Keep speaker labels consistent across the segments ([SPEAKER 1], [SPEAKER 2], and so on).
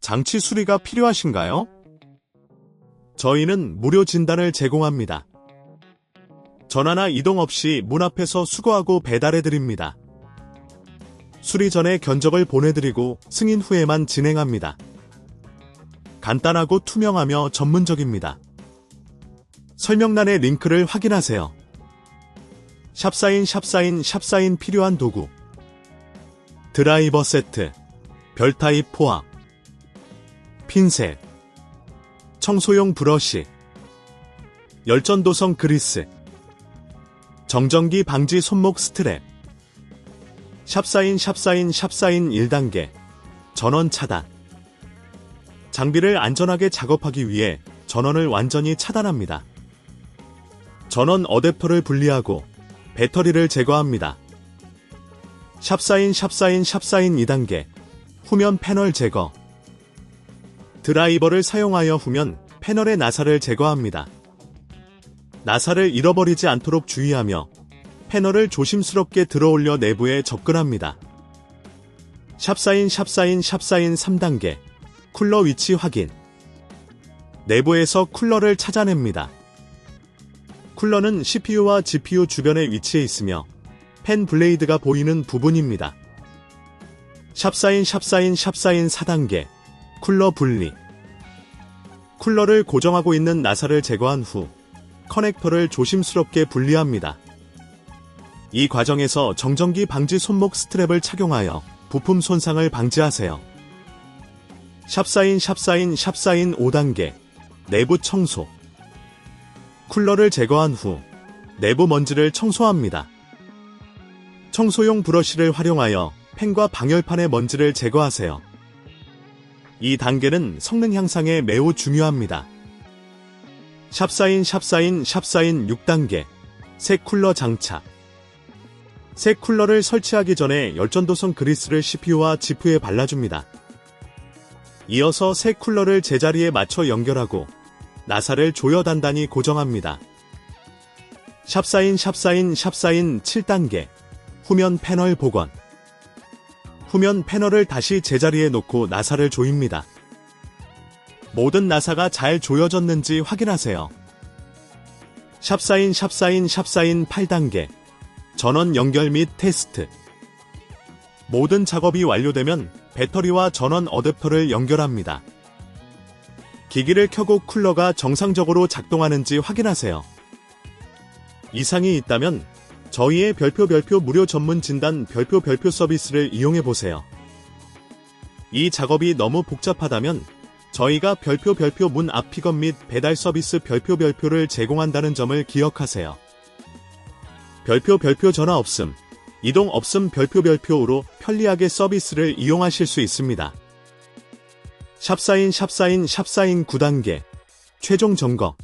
[SPEAKER 1] 장치 수리가 필요하신가요? 저희는 무료 진단을 제공합니다. 전화나 이동 없이 문 앞에서 수거하고 배달해드립니다. 수리 전에 견적을 보내드리고 승인 후에만 진행합니다. 간단하고 투명하며 전문적입니다. 설명란의 링크를 확인하세요. 샵사인 필요한 도구 드라이버 세트, 별타입 포함, 핀셋, 청소용 브러쉬, 열전도성 그리스, 정전기 방지 손목 스트랩, 샵사인 1단계, 전원 차단. 장비를 안전하게 작업하기 위해 전원을 완전히 차단합니다. 전원 어댑터를 분리하고 배터리를 제거합니다. 샵사인 2단계, 후면 패널 제거. 드라이버를 사용하여 후면 패널의 나사를 제거합니다. 나사를 잃어버리지 않도록 주의하며 패널을 조심스럽게 들어올려 내부에 접근합니다. 샵사인 3단계, 쿨러 위치 확인. 내부에서 쿨러를 찾아냅니다. 쿨러는 CPU와 GPU 주변에 위치해 있으며 펜 블레이드가 보이는 부분입니다. 샵사인 4단계, 쿨러 분리. 쿨러를 고정하고 있는 나사를 제거한 후 커넥터를 조심스럽게 분리합니다. 이 과정에서 정전기 방지 손목 스트랩을 착용하여 부품 손상을 방지하세요. 샵사인 5단계, 내부 청소. 쿨러를 제거한 후 내부 먼지를 청소합니다. 청소용 브러쉬를 활용하여 펜과 방열판의 먼지를 제거하세요. 이 단계는 성능 향상에 매우 중요합니다. 샵사인 6단계, 새 쿨러 장착. 새 쿨러를 설치하기 전에 열전도성 그리스를 CPU와 GPU에 발라줍니다. 이어서 새 쿨러를 제자리에 맞춰 연결하고 나사를 조여 단단히 고정합니다. 샵사인 7단계, 후면 패널 복원. 후면 패널을 다시 제자리에 놓고 나사를 조입니다. 모든 나사가 잘 조여졌는지 확인하세요. 샵사인 8단계, 전원 연결 및 테스트. 모든 작업이 완료되면 배터리와 전원 어댑터를 연결합니다. 기기를 켜고 쿨러가 정상적으로 작동하는지 확인하세요. 이상이 있다면 저희의 별표 무료 전문 진단 별표 서비스를 이용해보세요. 이 작업이 너무 복잡하다면 저희가 별표 문 앞 픽업 및 배달 서비스 별표를 제공한다는 점을 기억하세요. 별표 전화 없음, 이동 없음 별표로 편리하게 서비스를 이용하실 수 있습니다. 샵사인 9단계, 최종 점검.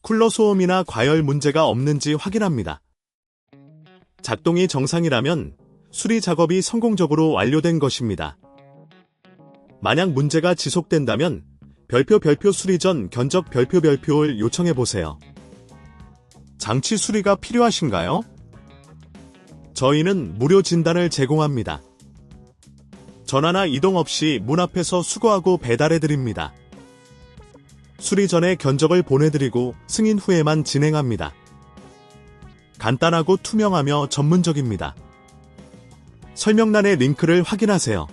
[SPEAKER 1] 쿨러 소음이나 과열 문제가 없는지 확인합니다. 작동이 정상이라면 수리 작업이 성공적으로 완료된 것입니다. 만약 문제가 지속된다면 별표 수리 전 견적 별표를 요청해보세요. 장치 수리가 필요하신가요? 저희는 무료 진단을 제공합니다. 전화나 이동 없이 문 앞에서 수거하고 배달해드립니다. 수리 전에 견적을 보내드리고 승인 후에만 진행합니다. 간단하고 투명하며 전문적입니다. 설명란의 링크를 확인하세요.